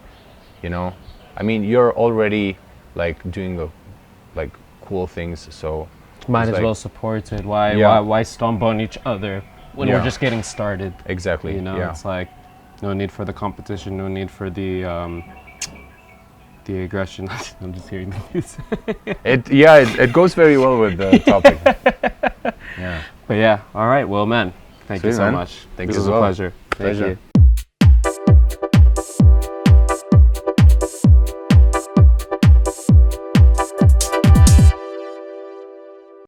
I mean, you're already like doing like cool things, so might as well support it. Why stomp on each other when we're just getting started? Exactly. It's like no need for the competition, no need for the aggression. I'm just hearing the music. It goes very well with the topic. Yeah. But yeah, all right. Well, man, thank you so man. much. Thank you as well. This was a pleasure. Thank you.